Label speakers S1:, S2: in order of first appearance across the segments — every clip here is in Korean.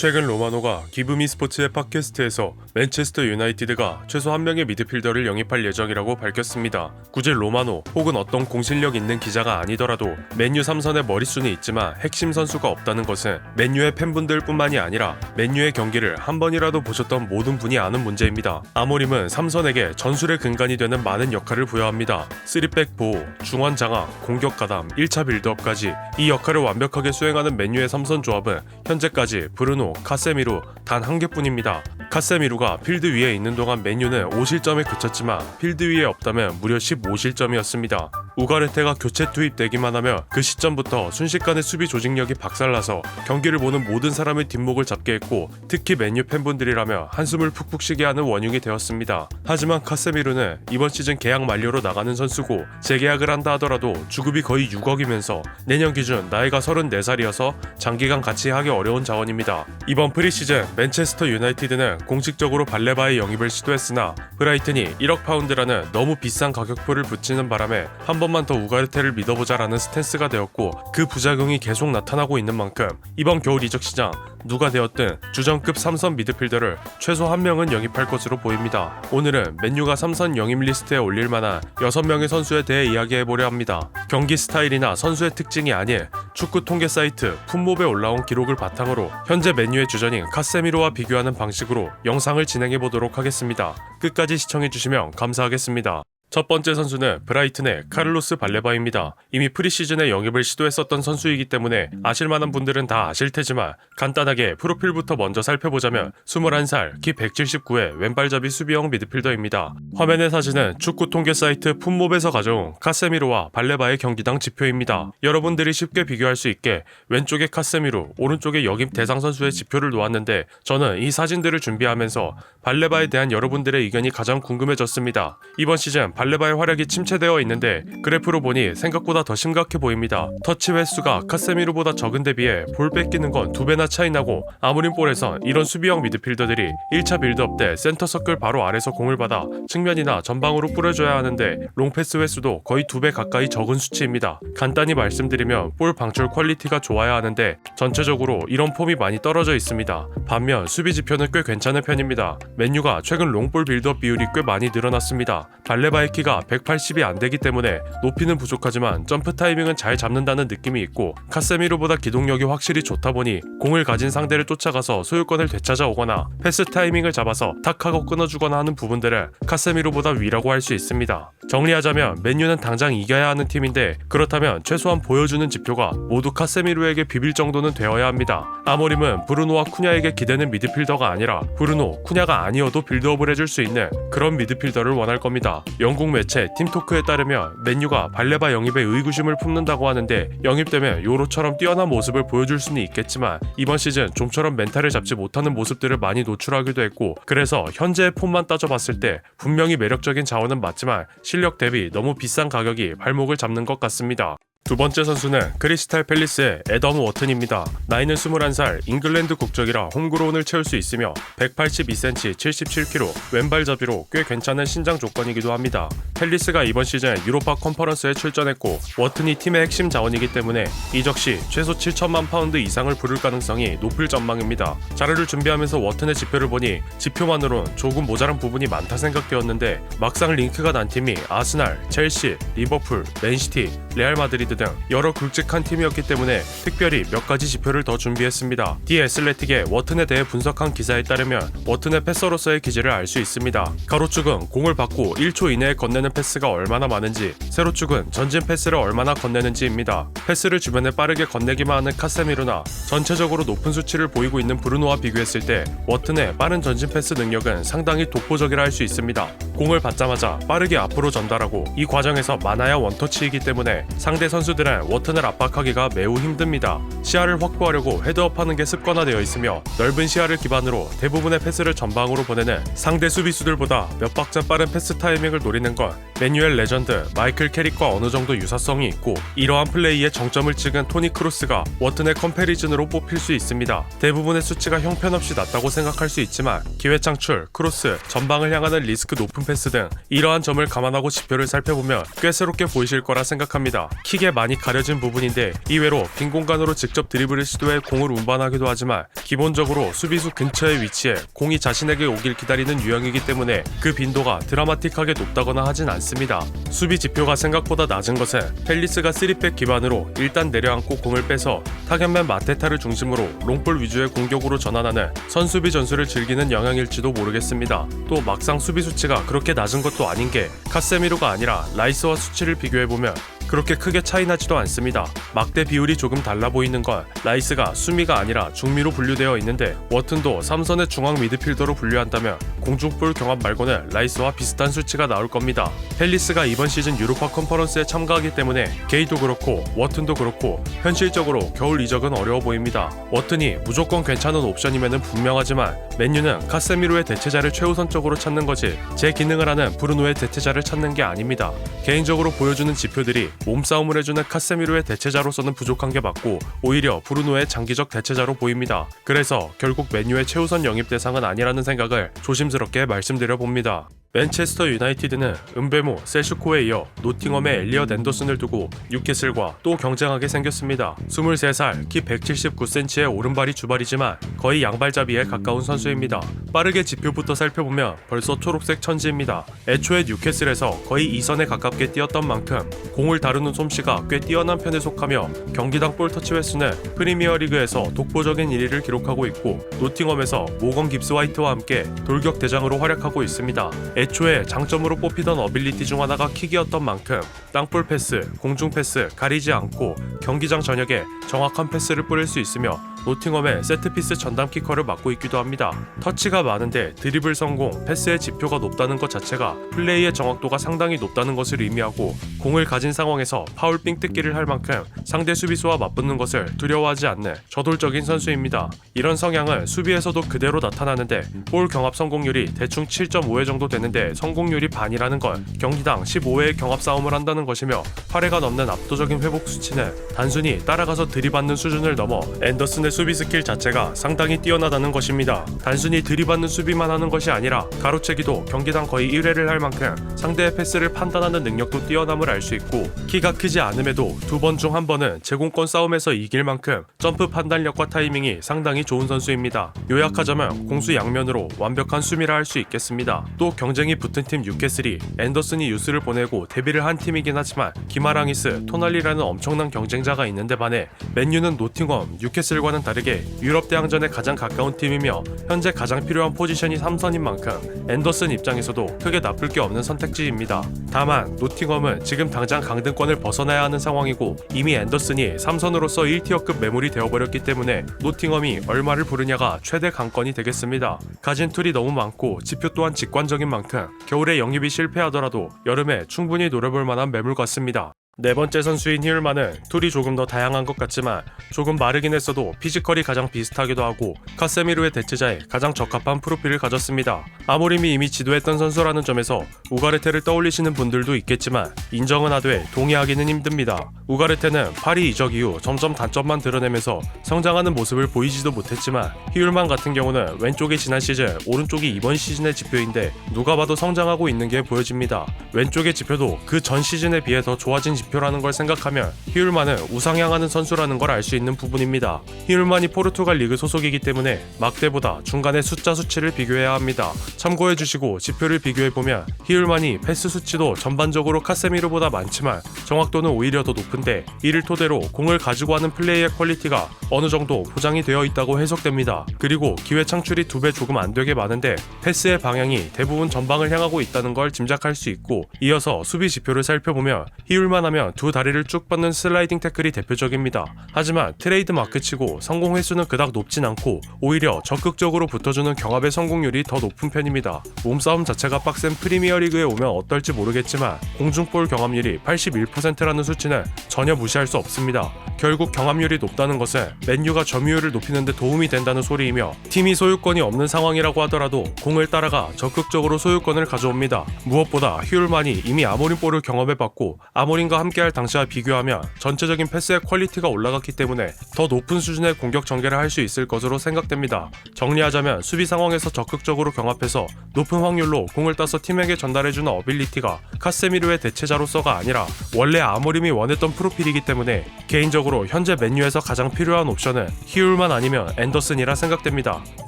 S1: 최근 로마노가 기브미 스포츠의 팟캐스트에서 맨체스터 유나이티드가 최소 한 명의 미드필더를 영입할 예정이라고 밝혔습니다. 굳이 로마노 혹은 어떤 공신력 있는 기자가 아니더라도 맨유 3선의 머릿수는 있지만 핵심 선수가 없다는 것은 맨유의 팬분들 뿐만이 아니라 맨유의 경기를 한 번이라도 보셨던 모든 분이 아는 문제입니다. 아모림은 3선에게 전술의 근간이 되는 많은 역할을 부여합니다. 3백 보호, 중원 장악, 공격 가담, 1차 빌드업까지 이 역할을 완벽하게 수행하는 맨유의 3선 조합은 현재까지 브루노, 카세미루 단 한 개뿐입니다. 카세미루가 필드 위에 있는 동안 맨유는 5실점에 그쳤지만 필드 위에 없다면 무려 15실점이었습니다. 우가르테가 교체 투입되기만 하며 그 시점부터 순식간에 수비 조직력이 박살나서 경기를 보는 모든 사람의 뒷목을 잡게 했고 특히 맨유 팬분들이라며 한숨을 푹푹 쉬게 하는 원흉이 되었습니다. 하지만 카세미루는 이번 시즌 계약 만료로 나가는 선수고 재계약을 한다 하더라도 주급이 거의 6억이면서 내년 기준 나이가 34살이어서 장기간 같이 하기 어려운 자원입니다. 이번 프리시즌 맨체스터 유나이티드는 공식적으로 발레바의 영입을 시도했으나 브라이튼이 1억 파운드라는 너무 비싼 가격표를 붙이는 바람에 한 번만 더 우가르테를 믿어보자라는 스탠스가 되었고 그 부작용이 계속 나타나고 있는 만큼 이번 겨울 이적 시장 누가 되었든 주전급 3선 미드필더를 최소 한 명은 영입할 것으로 보입니다. 오늘은 맨유가 3선 영입 리스트에 올릴 만한 6명의 선수에 대해 이야기해보려 합니다. 경기 스타일이나 선수의 특징이 아닌 축구 통계 사이트 풋몹에 올라온 기록을 바탕으로 현재 맨유의 주전인 카세미로와 비교하는 방식으로 영상을 진행해보도록 하겠습니다. 끝까지 시청해주시면 감사하겠습니다. 첫 번째 선수는 브라이튼의 카를로스 발레바입니다. 이미 프리시즌에 영입을 시도했었던 선수이기 때문에 아실만한 분들은 다 아실 테지만 간단하게 프로필부터 먼저 살펴보자면 21살, 키 179의 왼발잡이 수비형 미드필더입니다. 화면의 사진은 축구 통계 사이트 풋몹에서 가져온 카세미로와 발레바의 경기당 지표입니다. 여러분들이 쉽게 비교할 수 있게 왼쪽에 카세미로, 오른쪽에 영입 대상 선수의 지표를 놓았는데 저는 이 사진들을 준비하면서 발레바에 대한 여러분들의 의견이 가장 궁금해졌습니다. 이번 시즌 발레바의 활약이 침체되어 있는데 그래프로 보니 생각보다 더 심각해 보입니다. 터치 횟수가 카세미루보다 적은 데 비해 볼 뺏기는 건 2배나 차이나고 아무린 볼에선 이런 수비형 미드필더들이 1차 빌드업 때 센터 서클 바로 아래서 공을 받아 측면이나 전방으로 뿌려줘야 하는데 롱패스 횟수도 거의 2배 가까이 적은 수치입니다. 간단히 말씀드리면 볼 방출 퀄리티가 좋아야 하는데 전체적으로 이런 폼이 많이 떨어져 있습니다. 반면 수비 지표는 꽤 괜찮은 편입니다. 맨유가 최근 롱볼 빌드업 비율이 꽤 많이 늘어났습니다. 발레바의 키가 180이 안 되기 때문에 높이는 부족하지만 점프 타이밍은 잘 잡는다는 느낌이 있고 카세미로보다 기동력이 확실히 좋다 보니 공을 가진 상대를 쫓아가서 소유권을 되찾아오거나 패스 타이밍을 잡아서 탁 하고 끊어주거나 하는 부분들은 카세미로보다 위라고 할 수 있습니다. 정리하자면 맨유는 당장 이겨야 하는 팀인데 그렇다면 최소한 보여주는 지표가 모두 카세미로에게 비빌 정도는 되어야 합니다. 아모림은 브루노와 쿠냐에게 기대는 미드필더가 아니라 브루노, 쿠냐가 아니어도 빌드업을 해줄 수 있는 그런 미드필더를 원할 겁니다. 영국 매체 팀토크에 따르면 맨유가 발레바 영입에 의구심을 품는다고 하는데 영입되면 요로처럼 뛰어난 모습을 보여줄 수는 있겠지만 이번 시즌 좀처럼 멘탈을 잡지 못하는 모습들을 많이 노출하기도 했고 그래서 현재의 폼만 따져봤을 때 분명히 매력적인 자원은 맞지만 실력 대비 너무 비싼 가격이 발목을 잡는 것 같습니다. 두 번째 선수는 크리스탈 팰리스의 애덤 워튼입니다. 나이는 21살, 잉글랜드 국적이라 홈그로운을 채울 수 있으며 182cm, 77kg, 왼발잡이로 꽤 괜찮은 신장 조건이기도 합니다. 팰리스가 이번 시즌 유로파 컨퍼런스에 출전했고 워튼이 팀의 핵심 자원이기 때문에 이적 시 최소 7천만 파운드 이상을 부를 가능성이 높을 전망입니다. 자료를 준비하면서 워튼의 지표를 보니 지표만으론 조금 모자란 부분이 많다 생각되었는데 막상 링크가 난 팀이 아스날, 첼시, 리버풀, 맨시티, 레알 마드리드 등 여러 굵직한 팀이었기 때문에 특별히 몇 가지 지표를 더 준비했습니다. 디 애슬레틱의 워튼에 대해 분석한 기사에 따르면 워튼의 패서로서의 기질을 알 수 있습니다. 가로축은 공을 받고 1초 이내에 건네는 패스가 얼마나 많은지, 세로축은 전진 패스를 얼마나 건네는지입니다. 패스를 주변에 빠르게 건네기만 하는 카세미루나 전체적으로 높은 수치를 보이고 있는 브루노와 비교했을 때 워튼의 빠른 전진 패스 능력은 상당히 독보적이라 할 수 있습니다. 공을 받자마자 빠르게 앞으로 전달하고 이 과정에서 많아야 원터치이기 때문에 상대 선수들은 워튼을 압박하기가 매우 힘듭니다. 시야를 확보하려고 헤드업하는 게 습관화되어 있으며 넓은 시야를 기반으로 대부분의 패스를 전방으로 보내는 상대 수비수들보다 몇 박자 빠른 패스 타이밍을 노리는 건 맨유의 레전드 마이클 캐릭과 어느 정도 유사성이 있고 이러한 플레이에 정점을 찍은 토니 크로스가 워튼의 컴패리즌으로 뽑힐 수 있습니다. 대부분의 수치가 형편없이 낮다고 생각할 수 있지만 기회 창출, 크로스, 전방을 향하는 리스크 높은 패스 등 이러한 점을 감안하고 지표를 살펴보면 꽤 새롭게 보이실 거라 생각합니다. 킥에 많이 가려진 부분인데 이외로 빈 공간으로 직접 드리블을 시도해 공을 운반하기도 하지만 기본적으로 수비수 근처에 위치해 공이 자신에게 오길 기다리는 유형이기 때문에 그 빈도가 드라마틱하게 높다거나 하진 않습니다. 수비 지표가 생각보다 낮은 것은 팰리스가 3백 기반으로 일단 내려앉고 공을 빼서 타겟맨 마테타를 중심으로 롱볼 위주의 공격으로 전환하는 선수비 전술을 즐기는 영향일지도 모르겠습니다. 또 막상 수비 수치가 그렇게 낮은 것도 아닌 게 카세미로가 아니라 라이스와 수치를 비교해보면 그렇게 크게 차이 나지도 않습니다. 막대 비율이 조금 달라 보이는 건 라이스가 수미가 아니라 중미로 분류되어 있는데 워튼도 3선의 중앙 미드필더로 분류한다면 공중볼 경합 말고는 라이스와 비슷한 수치가 나올 겁니다. 팰리스가 이번 시즌 유로파 컨퍼런스에 참가하기 때문에 게이도 그렇고 워튼도 그렇고 현실적으로 겨울 이적은 어려워 보입니다. 워튼이 무조건 괜찮은 옵션이면은 분명하지만 맨유는 카세미로의 대체자를 최우선적으로 찾는 거지 제 기능을 하는 브루노의 대체자를 찾는 게 아닙니다. 개인적으로 보여주는 지표들이 몸싸움을 해주는 카세미로의 대체자로서는 부족한 게 맞고 오히려 브루노의 장기적 대체자로 보입니다. 그래서 결국 맨유의 최우선 영입 대상은 아니라는 생각을 조심스럽게 말씀드려 봅니다. 맨체스터 유나이티드는 은베모, 세슈코에 이어 노팅엄의 엘리엇 앤더슨을 두고 뉴캐슬과 또 경쟁하게 생겼습니다. 23살, 키 179cm의 오른발이 주발이지만 거의 양발잡이에 가까운 선수입니다. 빠르게 지표부터 살펴보면 벌써 초록색 천지입니다. 애초에 뉴캐슬에서 거의 2선에 가깝게 뛰었던 만큼 공을 다루는 솜씨가 꽤 뛰어난 편에 속하며 경기당 볼터치 횟수는 프리미어리그에서 독보적인 1위를 기록하고 있고 노팅엄에서 모건 깁스 화이트와 함께 돌격 대장으로 활약하고 있습니다. 애초에 장점으로 뽑히던 어빌리티 중 하나가 킥이었던 만큼 땅볼 패스, 공중 패스 가리지 않고 경기장 전역에 정확한 패스를 뿌릴 수 있으며 노팅엄의 세트피스 전담 키커를 맡고 있기도 합니다. 터치가 많은데 드리블 성공, 패스의 지표가 높다는 것 자체가 플레이의 정확도가 상당히 높다는 것을 의미하고 공을 가진 상황에서 파울 삥 뜯기를 할 만큼 상대 수비수와 맞붙는 것을 두려워하지 않는 저돌적인 선수입니다. 이런 성향은 수비에서도 그대로 나타나는데 볼 경합 성공률이 대충 7.5회 정도 되는데 성공률이 반이라는 건 경기당 15회의 경합 싸움을 한다는 것이며 8회가 넘는 압도적인 회복 수치는 단순히 따라가서 들이받는 수준을 넘어 앤더슨의 수비 스킬 자체가 상당히 뛰어나다는 것입니다. 단순히 들이받는 수비만 하는 것이 아니라 가로채기도 경기당 거의 1회를 할 만큼 상대의 패스를 판단하는 능력도 뛰어남을 알 수 있고 키가 크지 않음에도 2번 중 1번은 제공권 싸움에서 이길 만큼 점프 판단력과 타이밍이 상당히 좋은 선수입니다. 요약하자면 공수 양면으로 완벽한 수미라 할 수 있겠습니다. 또 경쟁이 붙은 팀 뉴캐슬이 앤더슨이 유스를 보내고 데뷔를 한 팀이긴 하지만 기마랑이스, 토날리라는 엄청난 경쟁자가 있는데 반해 맨유는 노팅엄, 뉴캐슬과는 다르게 유럽 대항전에 가장 가까운 팀이며 현재 가장 필요한 포지션이 3선인 만큼 앤더슨 입장에서도 크게 나쁠 게 없는 선택지입니다. 다만 노팅엄은 지금 당장 강등권을 벗어나야 하는 상황이고 이미 앤더슨이 3선으로서 1티어급 매물이 되어버렸기 때문에 노팅엄이 얼마를 부르냐가 최대 관건이 되겠습니다. 가진 툴이 너무 많고 지표 또한 직관적인 만큼 겨울에 영입이 실패하더라도 여름에 충분히 노려볼 만한 매물 같습니다. 네 번째 선수인 히울만은 툴이 조금 더 다양한 것 같지만 조금 마르긴 했어도 피지컬이 가장 비슷하기도 하고 카세미로의 대체자에 가장 적합한 프로필을 가졌습니다. 아모림이 이미 지도했던 선수라는 점에서 우가르테를 떠올리시는 분들도 있겠지만 인정은 하되 동의하기는 힘듭니다. 우가르테는 파리 이적 이후 점점 단점만 드러내면서 성장하는 모습을 보이지도 못했지만 히울만 같은 경우는 왼쪽이 지난 시즌, 오른쪽이 이번 시즌의 지표인데 누가 봐도 성장하고 있는 게 보여집니다. 왼쪽의 지표도 그 전 시즌에 비해 더 좋아진 지표라는 걸 생각하면 히울만은 우상향하는 선수라는 걸 알 수 있는 부분입니다. 히울만이 포르투갈 리그 소속이기 때문에 막대보다 중간에 숫자 수치를 비교해야 합니다. 참고해주시고 지표를 비교해보면 히울만이 패스 수치도 전반적으로 카세미로보다 많지만 정확도는 오히려 더 높은데 이를 토대로 공을 가지고 하는 플레이의 퀄리티가 어느 정도 보장이 되어 있다고 해석됩니다. 그리고 기회 창출이 2배 조금 안 되게 많은데 패스의 방향이 대부분 전방을 향하고 있다는 걸 짐작할 수 있고 이어서 수비 지표를 살펴보면 히울만 하면 두 다리를 쭉 뻗는 슬라이딩 태클이 대표적입니다. 하지만 트레이드 마크치고 성공 횟수는 그닥 높진 않고 오히려 적극적으로 붙어주는 경합의 성공률이 더 높은 편입니다. 몸싸움 자체가 빡센 프리미어리그에 오면 어떨지 모르겠지만 공중볼 경합률이 81%라는 수치는 전혀 무시할 수 없습니다. 결국 경합률이 높다는 것은 맨유가 점유율을 높이는 데 도움이 된다는 소리이며 팀이 소유권이 없는 상황이라고 하더라도 공을 따라가 적극적으로 소유권을 가져옵니다. 무엇보다 휴일만이 이미 아모림볼을 경험해봤고 아모림과 함께할 당시와 비교하면 전체적인 패스의 퀄리티가 올라갔기 때문에 더 높은 수준의 공격 전개를 할 수 있을 것으로 생각됩니다. 정리하자면 수비 상황에서 적극적으로 경합해서 높은 확률로 공을 따서 팀에게 전달해주는 어빌리티가 카세미르의 대체자로서가 아니라 원래 아모림이 원했던 프로필이기 때문에 개인적으로 현재 맨유에서 가장 필요한 옵션은 히울만 아니면 앤더슨이라 생각됩니다.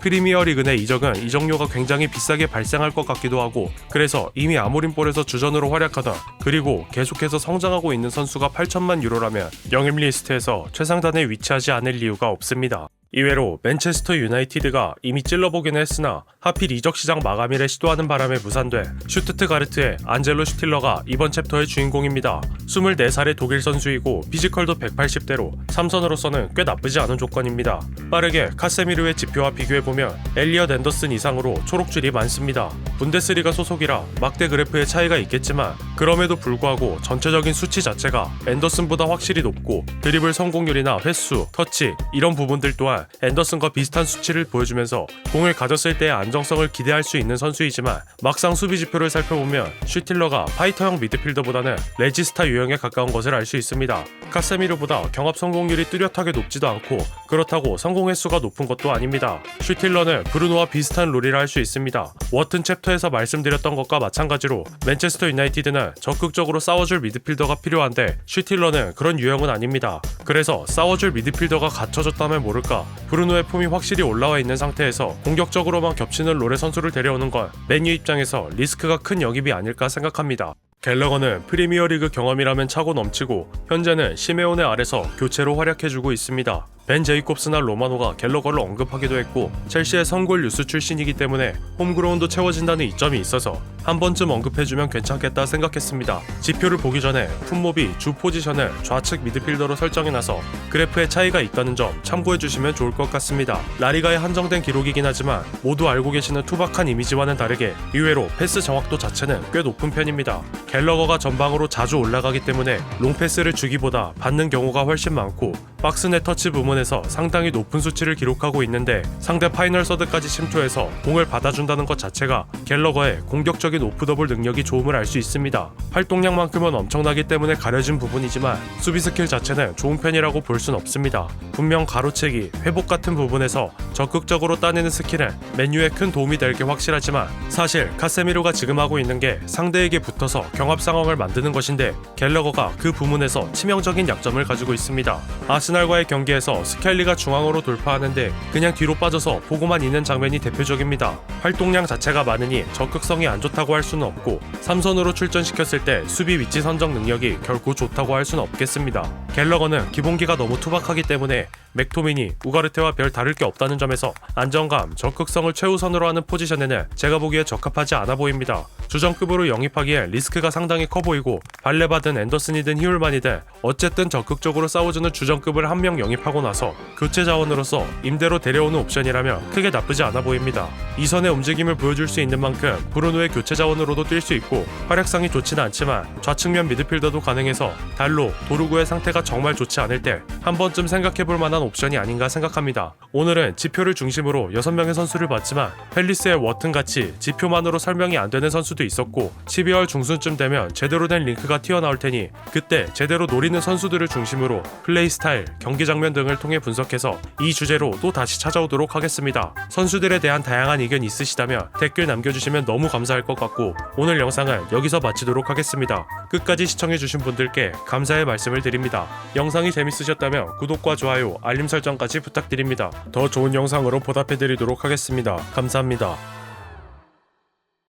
S1: 프리미어리그 내 이적은 이적료가 굉장히 비싸게 발생할 것 같기도 하고 그래서 이미 아모림볼에서 주전으로 활약하던 그리고 계속해서 성장하고 있는 선수가 8천만 유로라면 영입 리스트에서 최상단에 위치하지 않을 이유가 없습니다. 이외로 맨체스터 유나이티드가 이미 찔러보기는 했으나 하필 이적 시장 마감일에 시도하는 바람에 무산돼 슈투트가르트의 안젤로 슈틸러가 이번 챕터의 주인공입니다. 24살의 독일 선수이고 피지컬도 180대로 삼선으로서는 꽤 나쁘지 않은 조건입니다. 빠르게 카세미르의 지표와 비교해보면 엘리엇 앤더슨 이상으로 초록줄이 많습니다. 분데스리가 소속이라 막대 그래프의 차이가 있겠지만 그럼에도 불구하고 전체적인 수치 자체가 앤더슨보다 확실히 높고 드리블 성공률이나 횟수, 터치 이런 부분들 또한 앤더슨과 비슷한 수치를 보여주면서 공을 가졌을 때의 안정성을 기대할 수 있는 선수이지만 막상 수비 지표를 살펴보면 슈틸러가 파이터형 미드필더보다는 레지스타 유형에 가까운 것을 알 수 있습니다. 카세미르보다 경합 성공률이 뚜렷하게 높지도 않고 그렇다고 성공 횟수가 높은 것도 아닙니다. 슈틸러는 브루노와 비슷한 롤이라 할 수 있습니다. 워튼 챕터에서 말씀드렸던 것과 마찬가지로 맨체스터 유나이티드는 적극적으로 싸워줄 미드필더가 필요한데 슈틸러는 그런 유형은 아닙니다. 그래서 싸워줄 미드필더가 갖춰졌다면 모를까 브루노의 폼이 확실히 올라와 있는 상태에서 공격적으로만 겹치는 롤의 선수를 데려오는 건 맨유 입장에서 리스크가 큰 영입이 아닐까 생각합니다. 갤러거는 프리미어리그 경험이라면 차고 넘치고 현재는 시메온의 아래서 교체로 활약해주고 있습니다. 벤 제이콥스나 로마노가 갤러거를 언급하기도 했고 첼시의 선골 유스 출신이기 때문에 홈그라운드 채워진다는 이점이 있어서 한 번쯤 언급해주면 괜찮겠다 생각했습니다. 지표를 보기 전에 풋몹이 주 포지션을 좌측 미드필더로 설정해놔서 그래프에 차이가 있다는 점 참고해주시면 좋을 것 같습니다. 라리가의 한정된 기록이긴 하지만 모두 알고 계시는 투박한 이미지와는 다르게 의외로 패스 정확도 자체는 꽤 높은 편입니다. 갤러거가 전방으로 자주 올라가기 때문에 롱패스를 주기보다 받는 경우가 훨씬 많고 박스 내 터치 부문에서 상당히 높은 수치를 기록하고 있는데 상대 파이널 서드까지 침투해서 공을 받아준다는 것 자체가 갤러거의 공격적인 오프더블 능력이 좋음을 알 수 있습니다. 활동량만큼은 엄청나기 때문에 가려진 부분이지만 수비 스킬 자체는 좋은 편이라고 볼 순 없습니다. 분명 가로채기, 회복 같은 부분에서 적극적으로 따내는 스킬은 맨유에 큰 도움이 될 게 확실하지만 사실 카세미로가 지금 하고 있는 게 상대에게 붙어서 경합 상황을 만드는 것인데 갤러거가 그 부문에서 치명적인 약점을 가지고 있습니다. 아스날과의 경기에서 스켈리가 중앙으로 돌파하는데 그냥 뒤로 빠져서 보고만 있는 장면이 대표적입니다. 활동량 자체가 많으니 적극성이 안 좋다고 할 수는 없고 삼선으로 출전시켰을 때 수비 위치 선정 능력이 결코 좋다고 할 수는 없겠습니다. 갤러거는 기본기가 너무 투박하기 때문에 맥토미니, 우가르테와 별 다를 게 없다는 점에서 안정감, 적극성을 최우선으로 하는 포지션에는 제가 보기에 적합하지 않아 보입니다. 주전급으로 영입하기에 리스크가 상당히 커 보이고 발레받은 앤더슨이든 히울만이든 어쨌든 적극적으로 싸워주는 주전급을 한 명 영입하고 나서 교체 자원으로서 임대로 데려오는 옵션이라면 크게 나쁘지 않아 보입니다. 이선의 움직임을 보여줄 수 있는 만큼 브루노의 교체 자원으로도 뛸 수 있고 활약상이 좋지는 않지만 좌측면 미드필더도 가능해서 달로, 도르구의 상태가 정말 좋지 않을 때 한 번쯤 생각해볼 만한 옵션이 아닌가 생각합니다. 오늘은 지표를 중심으로 6명의 선수를 봤지만 팰리스의 워튼같이 지표만으로 설명이 안 되는 선수도 있었고 12월 중순쯤 되면 제대로 된 링크가 튀어나올 테니 그때 제대로 노리는 선수들을 중심으로 플레이 스타일, 경기 장면 등을 통해 분석해서 이 주제로 또 다시 찾아오도록 하겠습니다. 선수들에 대한 다양한 의견 있으시다면 댓글 남겨주시면 너무 감사할 것 같고 오늘 영상은 여기서 마치도록 하겠습니다. 끝까지 시청해주신 분들께 감사의 말씀을 드립니다. 영상이 재밌으셨다면 구독과 좋아요, 알림 설정까지 부탁드립니다. 더 좋은 영상으로 보답해드리도록 하겠습니다. 감사합니다.